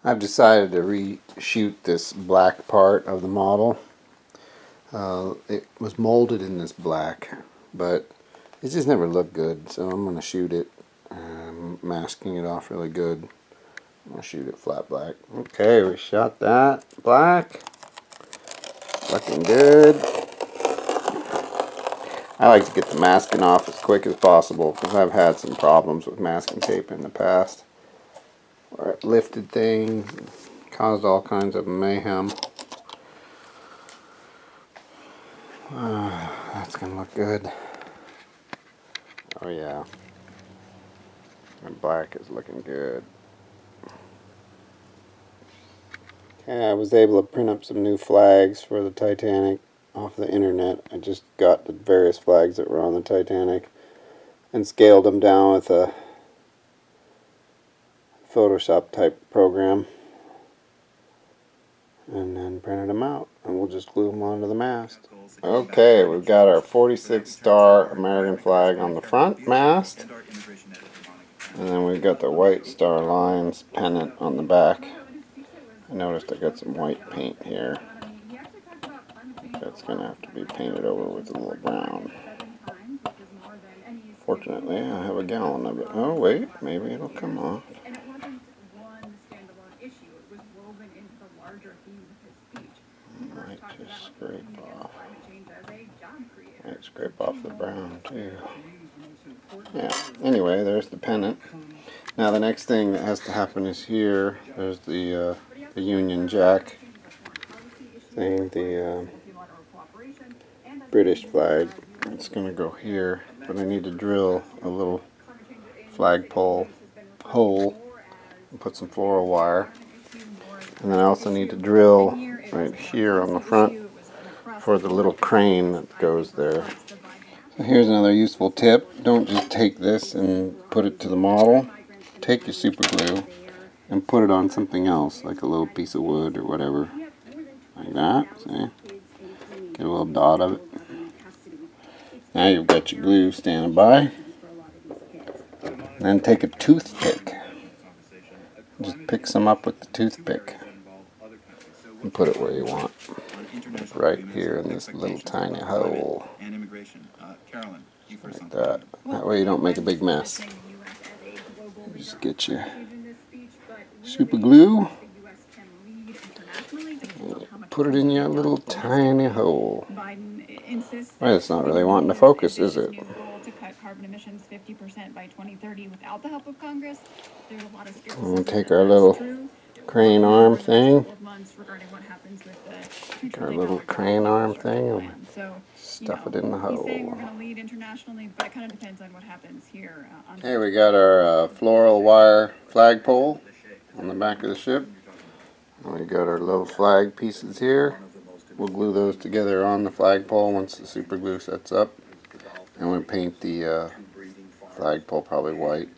I've decided to reshoot this black part of the model. It was molded in this black, but it just never looked good, so I'm going to shoot it. I'm masking it off really good. I'm going to shoot it flat black. Okay, we shot that black. Looking good. I like to get the masking off as quick as possible because I've had some problems with masking tape in the past, where it lifted things, caused all kinds of mayhem. That's gonna look good. Oh yeah, and black is looking good. Okay, I was able to print up some new flags for the Titanic off the internet. I just got the various flags that were on the Titanic and scaled them down with a Photoshop type program, and then printed them out, and we'll just glue them onto the mast. Okay, we've got our 46 star American flag on the front mast, and then we've got the white star lines pennant on the back. I noticed I got some white paint here. That's going to have to be painted over with a little brown. Fortunately, I have a gallon of it. Oh wait, maybe it'll come off. Might just scrape off. Might scrape off the brown too. Yeah, anyway, there's the pennant. Now the next thing that has to happen is here. There's the Union Jack thing, the British flag. It's going to go here, but I need to drill a little flagpole hole and put some floral wire. And then I also need to drill right here on the front for the little crane that goes there. So here's another useful tip. Don't just take this and put it to the model. Take your super glue and put it on something else, like a little piece of wood or whatever. Like that, see? Get a little dot of it. Now you've got your glue standing by. Then take a toothpick. Just pick some up with the toothpick and put it where you want. Right here in this little tiny hole. Like that. That way you don't make a big mess. Just get your super glue. Put it in your little tiny hole. Well, it's not really wanting to focus, is it? Carbon emissions 50% by 2030 without the help of Congress. There's a lot of skepticism. We'll take our little crane arm thing. Take our little crane arm thing and stuff it in the hole. We're going to lead internationally, but it kind of depends on what happens here. Okay, we got our floral wire flagpole on the back of the ship. And we got our little flag pieces here. We'll glue those together on the flagpole once the super glue sets up. And we'll paint the flagpole probably white.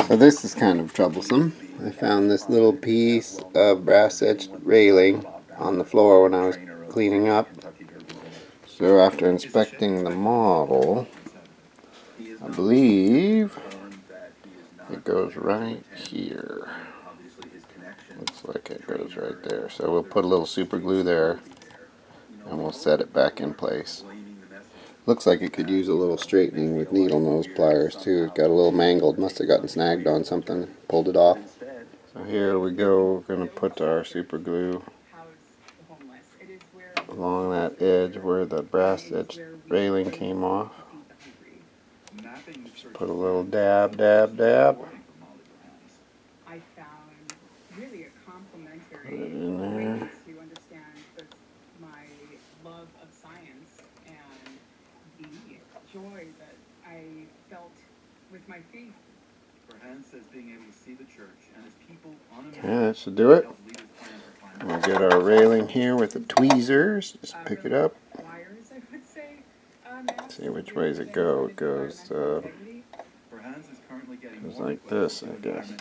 So this is kind of troublesome. I found this little piece of brass-etched railing on the floor when I was cleaning up. So after inspecting the model, I believe it goes right here. Looks like it goes right there. So we'll put a little super glue there and we'll set it back in place. Looks like it could use a little straightening with needle nose pliers too. It got a little mangled. Must have gotten snagged on something. Pulled it off. So here we go. We're going to put our super glue along that edge where the brass-etched railing came off. Just put a little dab, dab, dab. Put it in there. Joy that I felt with my faith. Says being able to see the church and his people on Okay, that should do it. We'll get our railing here with the tweezers. Just pick it up. See which ways it goes. It goes like this, I guess.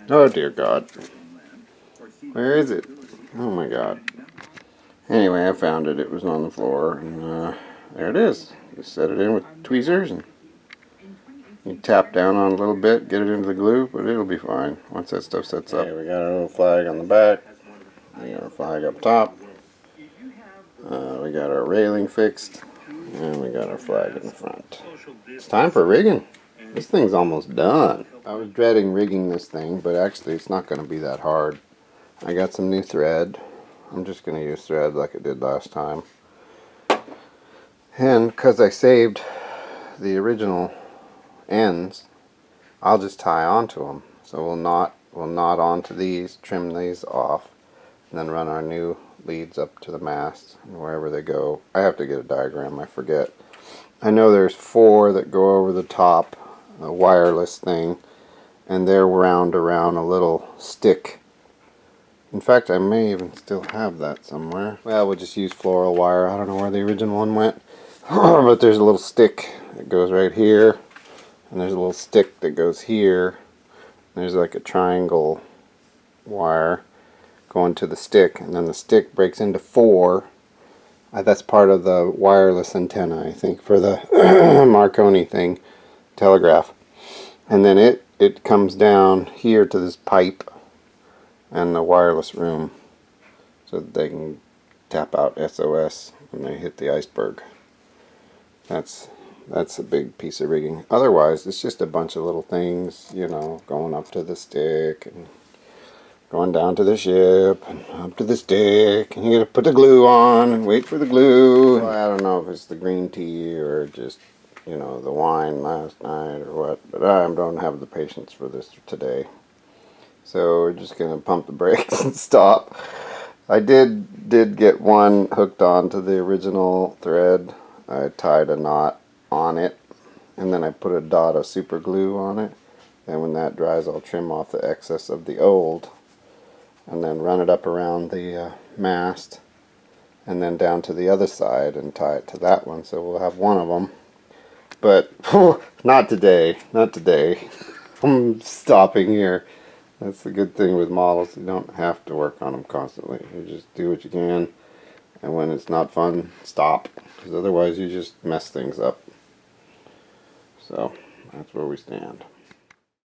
Oh dear God. Where is it? Oh my God. Anyway, I found it. It was on the floor, and there it is. Just set it in with tweezers and you tap down on it a little bit, get it into the glue, but it'll be fine once that stuff sets up. We got our little flag on the back. We got our flag up top. We got our railing fixed. And we got our flag in the front. It's time for rigging. This thing's almost done. I was dreading rigging this thing, but actually it's not going to be that hard. I got some new thread. I'm just going to use thread like I did last time. And because I saved the original ends, I'll just tie onto them. So we'll knot onto these, trim these off, and then run our new leads up to the mast and wherever they go. I have to get a diagram, I forget. I know there's 4 that go over the top, a wireless thing, and they're wound around a little stick. In fact, I may even still have that somewhere. Well, we'll just use floral wire. I don't know where the original one went. But there's a little stick that goes right here, and there's a little stick that goes here. There's like a triangle wire going to the stick, and then the stick breaks into 4. That's part of the wireless antenna, I think, for the Marconi thing, telegraph. And then it comes down here to this pipe and the wireless room so that they can tap out SOS when they hit the iceberg. That's a big piece of rigging. Otherwise, it's just a bunch of little things, you know, going up to the stick and going down to the ship and up to the stick, and you gotta put the glue on and wait for the glue. Well, I don't know if it's the green tea or just, you know, the wine last night or what, but I don't have the patience for this today. So we're just gonna pump the brakes and stop. I did get one hooked onto the original thread. I tied a knot on it, and then I put a dot of super glue on it. And when that dries, I'll trim off the excess of the old, and then run it up around the mast, and then down to the other side and tie it to that one. So we'll have one of them. But not today. Not today. I'm stopping here. That's the good thing with models. You don't have to work on them constantly. You just do what you can, and when it's not fun, stop. Because otherwise you just mess things up. So that's where we stand.